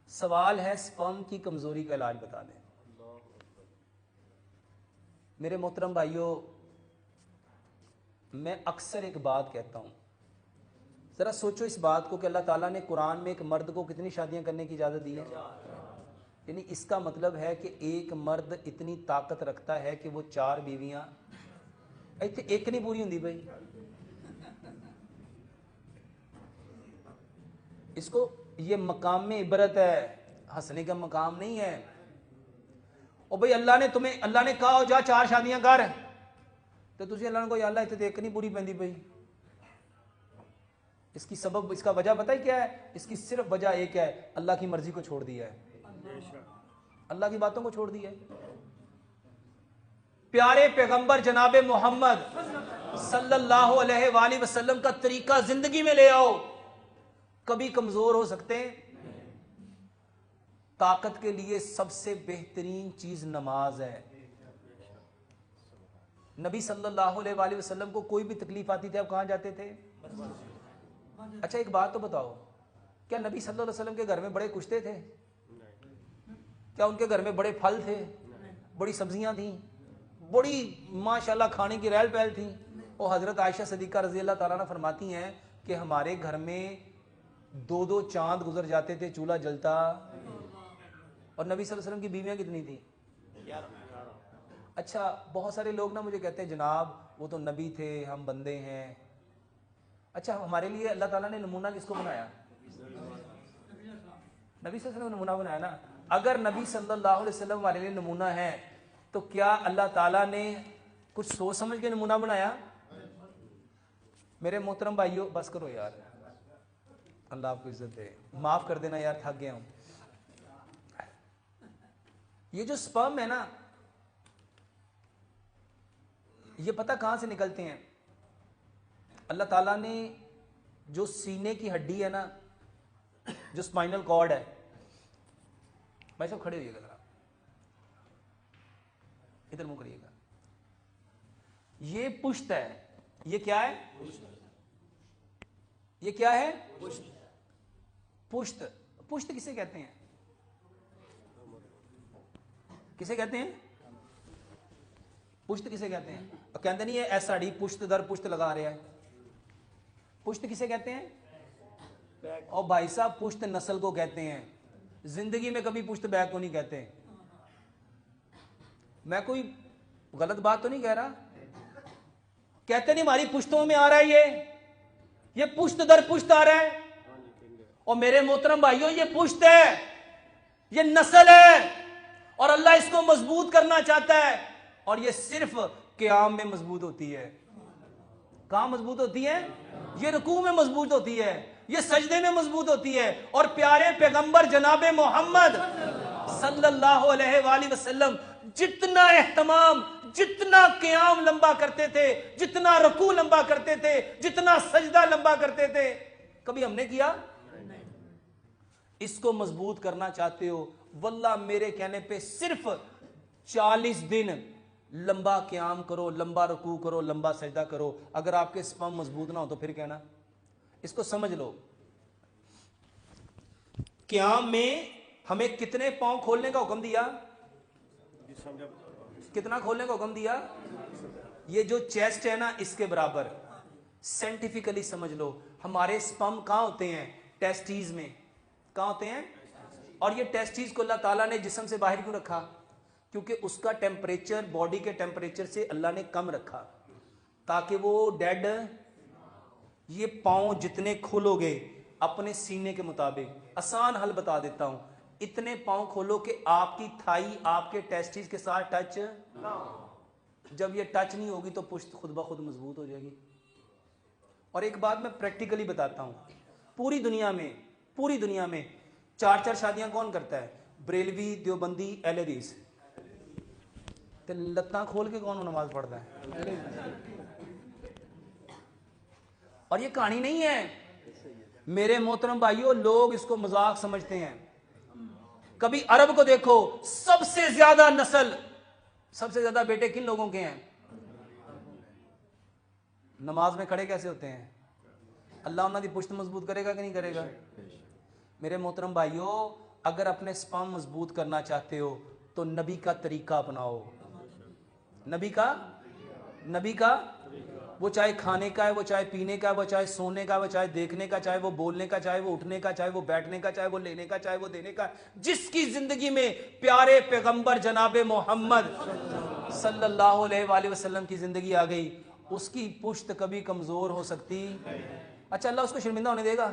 سوال ہے سپرم کی کمزوری کا علاج بتا دیں۔ میرے محترم بھائیوں، میں اکثر ایک بات کہتا ہوں، ذرا سوچو اس بات کو کہ اللہ تعالیٰ نے قرآن میں ایک مرد کو کتنی شادیاں کرنے کی اجازت دی ہے؟ یعنی اس کا مطلب ہے کہ ایک مرد اتنی طاقت رکھتا ہے کہ وہ 4 بیویاں ایک نہیں پوری ہوں بھائی، اس کو یہ مقام میں عبرت ہے، ہنسنے کا مقام نہیں ہے۔ اور بھائی اللہ نے کہا ہو جا 4 شادیاں کر، تو تسی اللہ نے کہا یا اللہ اتنے ایک نہیں پوری پیندی بھائی۔ اس کی سبب، اس کا وجہ پتہ ہے کیا ہے؟ اس کی صرف وجہ ایک ہے، اللہ کی مرضی کو چھوڑ دیا ہے، اللہ کی باتوں کو چھوڑ دیا ہے۔ پیارے پیغمبر جناب محمد صلی اللہ علیہ وآلہ وسلم کا طریقہ زندگی میں لے آؤ، کبھی کمزور ہو سکتے ہیں؟ طاقت کے لیے سب سے بہترین چیز نماز ہے۔ نبی صلی اللہ علیہ وآلہ وسلم کو کوئی بھی تکلیف آتی تھی، اب کہاں جاتے تھے؟ اچھا ایک بات تو بتاؤ، کیا نبی صلی اللہ علیہ وسلم کے گھر میں بڑے کشتے تھے؟ کیا ان کے گھر میں بڑے پھل تھے، بڑی سبزیاں تھیں، بڑی ماشاءاللہ کھانے کی ریل پیل تھیں؟ اور حضرت عائشہ صدیقہ رضی اللہ تعالیٰ عنہ فرماتی ہیں کہ ہمارے گھر میں 2 چاند گزر جاتے تھے چولہا جلتا۔ اور نبی صلی اللہ علیہ وسلم کی بیویاں کتنی تھیں؟ 11۔ اچھا بہت سارے لوگ نا مجھے کہتے ہیں جناب وہ تو نبی تھے، ہم بندے ہیں۔ اچھا ہمارے لیے اللہ تعالیٰ نے نمونہ کس کو بنایا؟ نبی صلی اللہ علیہ وسلم نمونہ بنایا نا۔ اگر نبی صلی اللہ علیہ وسلم ہمارے لیے نمونہ ہے تو کیا اللہ تعالیٰ نے کچھ سوچ سمجھ کے نمونہ بنایا؟ میرے محترم بھائیوں بس کرو یار، اللہ آپ کو عزت دے، معاف کر دینا یار، تھک گیا ہوں۔ یہ جو سپرم ہے نا، یہ پتہ کہاں سے نکلتے ہیں؟ اللہ تعالیٰ نے جو سینے کی ہڈی ہے نا، جو اسپائنل کارڈ ہے، بھائی صاحب کھڑے ہوئیے گا ذرا، ادھر منہ کریے گا، یہ پشت ہے، یہ کیا ہے؟ یہ کیا ہے؟ پشت۔ پشت کسے کہتے ہیں؟ کسے کہتے ہیں؟ پشت کسے کہتے ہیں؟ کہتے نہیں ہے ایسا ڈی پشت در پشت لگا رہا ہے، پشت کسے کہتے ہیں؟ اور بھائی صاحب پشت نسل کو کہتے ہیں، زندگی میں کبھی پشت بیک کو نہیں کہتے۔ میں کوئی غلط بات تو نہیں کہہ رہا، کہتے نہیں ہماری پشتوں میں آ رہا ہے، یہ پشت در پشت آ رہا ہے۔ اور میرے محترم بھائیوں یہ پشت ہے، یہ نسل ہے، اور اللہ اس کو مضبوط کرنا چاہتا ہے، اور یہ صرف قیام میں مضبوط ہوتی ہے۔ کہاں مضبوط ہوتی ہے؟ یہ رکوع میں مضبوط ہوتی ہے، یہ سجدے میں مضبوط ہوتی ہے۔ اور پیارے پیغمبر جناب محمد صلی اللہ علیہ وآلہ وسلم جتنا اہتمام، جتنا قیام لمبا کرتے تھے، جتنا رکوع لمبا کرتے تھے، جتنا سجدہ لمبا کرتے تھے، کبھی ہم نے کیا؟ اس کو مضبوط کرنا چاہتے ہو؟ واللہ میرے کہنے پہ صرف 40 دن لمبا قیام کرو، لمبا رکوع کرو، لمبا سجدہ کرو۔ اگر آپ کے سپرم مضبوط نہ ہو تو پھر کہنا، اس کو سمجھ لو۔ قیام میں ہمیں کتنے پاؤں کھولنے کا حکم دیا؟ کتنا کھولنے کا حکم دیا؟ یہ جو چیسٹ ہے نا اس کے برابر۔ سائنٹیفکلی سمجھ لو، ہمارے سپرم کہاں ہوتے ہیں؟ ٹیسٹیز میں۔ کہاں ہوتے ہیں؟ اور یہ ٹیسٹیز کو اللہ تعالیٰ نے جسم سے باہر کیوں رکھا؟ کیونکہ اس کا ٹیمپریچر باڈی کے ٹیمپریچر سے اللہ نے کم رکھا تاکہ وہ ڈیڈ۔ یہ پاؤں جتنے کھولو گے اپنے سینے کے مطابق، آسان حل بتا دیتا ہوں، اتنے پاؤں کھولو کہ آپ کی تھائی آپ کے ٹیسٹیز کے ساتھ ٹچ نہ ہو۔ جب یہ ٹچ نہیں ہوگی تو پشت خود بخود مضبوط ہو جائے گی۔ اور ایک بات میں پریکٹیکلی بتاتا ہوں، پوری دنیا میں 4 شادیاں کون کرتا ہے؟ بریلوی، دیوبندی، اہل حدیث۔ تے لتاں کھول کے کون نماز پڑھتا ہے؟ اور یہ کہانی نہیں ہے میرے محترم بھائیوں، لوگ اس کو مذاق سمجھتے ہیں۔ کبھی عرب کو دیکھو، سب سے زیادہ نسل، سب سے زیادہ بیٹے کن لوگوں کے ہیں؟ نماز میں کھڑے کیسے ہوتے ہیں؟ اللہ انہوں کی پشت مضبوط کرے گا کہ نہیں کرے گا؟ میرے محترم بھائیوں اگر اپنے سپرم مضبوط کرنا چاہتے ہو تو نبی کا طریقہ اپناؤ. نبی کا وہ چاہے کھانے کا ہے، وہ چاہے پینے کا، وہ چاہے سونے کا، وہ چاہے دیکھنے کا، چاہے وہ بولنے کا، چاہے وہ اٹھنے کا، چاہے وہ بیٹھنے کا، چاہے وہ لینے کا، چاہے وہ دینے کا. جس کی زندگی میں پیارے پیغمبر جناب محمد صلی اللہ علیہ وآلہ وسلم کی زندگی آ گئی، اس کی پشت کبھی کمزور ہو سکتی. اچھا اللہ اس کو شرمندہ ہونے دے گا؟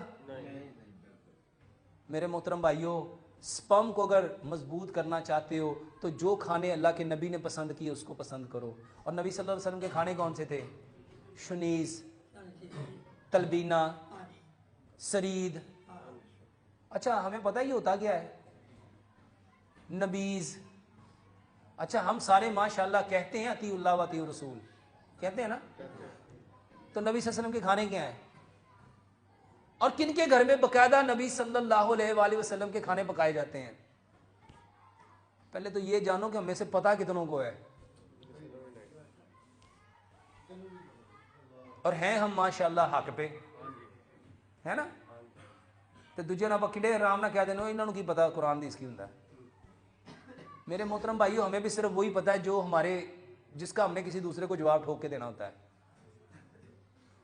میرے محترم بھائیوں، سپرم کو اگر مضبوط کرنا چاہتے ہو تو جو کھانے اللہ کے نبی نے پسند کیے اس کو پسند کرو. اور نبی صلی اللہ علیہ وسلم کے کھانے کون سے تھے؟ شنیز، تلبینہ، سرید. اچھا ہمیں پتہ ہی ہوتا کیا ہے؟ نبیز. اچھا ہم سارے ماشاءاللہ کہتے ہیں اطیع اللہ و اطیع الرسول، کہتے ہیں نا؟ تو نبی صلی اللہ علیہ وسلم کے کھانے کیا ہیں؟ اور کن کے گھر میں باقاعدہ نبی صلی اللہ علیہ وآلہ وسلم کے کھانے پکائے جاتے ہیں؟ پہلے تو یہ جانو کہ ہمیں سے پتہ کتنوں کو ہے، اور ہیں ہم ماشاءاللہ حق پہ، ہے نا؟ تو دوجے نہ بکڑے آرام نہ کہہ دینا انہوں نے کی پتا قرآن دی اس کی ہوں. میرے محترم بھائیو، ہمیں بھی صرف وہی پتا ہے جو ہمارے، جس کا ہم نے کسی دوسرے کو جواب ٹھوک کے دینا ہوتا ہے.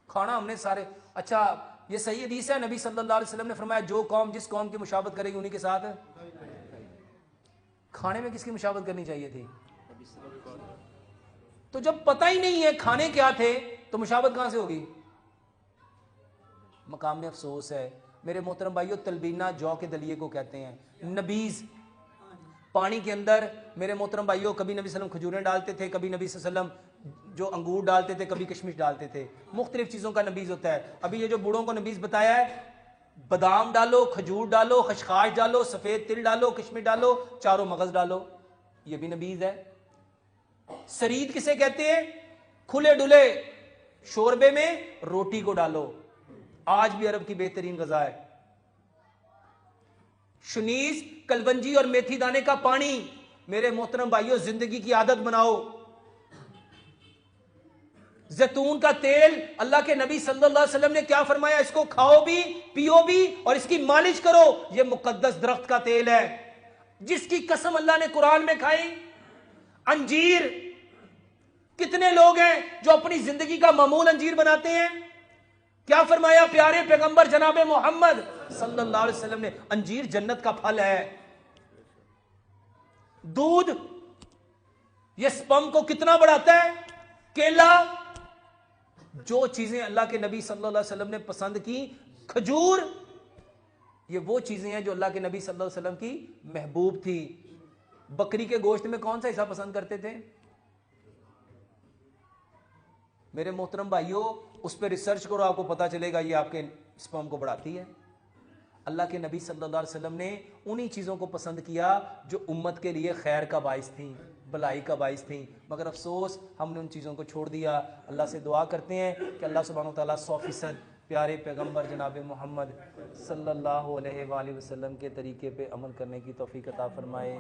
کھانا ہم نے سارے، اچھا یہ صحیح حدیث ہے، نبی صلی اللہ علیہ وسلم نے فرمایا جو قوم جس قوم کی مشابہت کرے گی انہی کے ساتھ. کھانے میں کس کی مشابہت کرنی چاہیے تھی؟ تو جب پتہ ہی نہیں ہے کھانے کیا تھے تو مشابہت کہاں سے ہوگی؟ مقام میں افسوس ہے میرے محترم بھائیو. تلبینہ جو کے دلیے کو کہتے ہیں. نبیز پانی کے اندر میرے محترم بھائیو کبھی نبی صلی اللہ علیہ وسلم کھجوریں ڈالتے تھے، کبھی نبی صلی اللہ علیہ وسلم جو انگور ڈالتے تھے، کبھی کشمش ڈالتے تھے. مختلف چیزوں کا نبیز ہوتا ہے. ابھی یہ جو بوڑھوں کو نبیز بتایا ہے، بادام ڈالو، کھجور ڈالو، خشخاش ڈالو، سفید تل ڈالو، کشمش ڈالو، چاروں مغز ڈالو، یہ بھی نبیز ہے. سرید کسے کہتے ہیں؟ کھلے ڈلے شوربے میں روٹی کو ڈالو، آج بھی عرب کی بہترین غذا ہے. شنیز کلونجی اور میتھی دانے کا پانی. میرے محترم بھائیوں زندگی کی عادت بناؤ. زیتون کا تیل، اللہ کے نبی صلی اللہ علیہ وسلم نے کیا فرمایا؟ اس کو کھاؤ بھی، پیو بھی اور اس کی مالش کرو. یہ مقدس درخت کا تیل ہے جس کی قسم اللہ نے قرآن میں کھائی. انجیر، کتنے لوگ ہیں جو اپنی زندگی کا معمول انجیر بناتے ہیں؟ کیا فرمایا پیارے پیغمبر جناب محمد صلی اللہ علیہ وسلم نے؟ انجیر جنت کا پھل ہے. دودھ یہ سپرم کو کتنا بڑھاتا ہے. کیلا، جو چیزیں اللہ کے نبی صلی اللہ علیہ وسلم نے پسند کی. کھجور، یہ وہ چیزیں ہیں جو اللہ کے نبی صلی اللہ علیہ وسلم کی محبوب تھی. بکری کے گوشت میں کون سا حصہ پسند کرتے تھے؟ میرے محترم بھائیوں اس پہ ریسرچ کرو، آپ کو پتا چلے گا یہ آپ کے سپرم کو بڑھاتی ہے. اللہ کے نبی صلی اللہ علیہ وسلم نے انہی چیزوں کو پسند کیا جو امت کے لیے خیر کا باعث تھیں، بھلائی کا باعث تھیں. مگر افسوس ہم نے ان چیزوں کو چھوڑ دیا. اللہ سے دعا کرتے ہیں کہ اللہ سبحانہ و تعالیٰ 100% پیارے پیغمبر جناب محمد صلی اللہ علیہ وآلہ وسلم کے طریقے پہ عمل کرنے کی توفیق عطا فرمائے.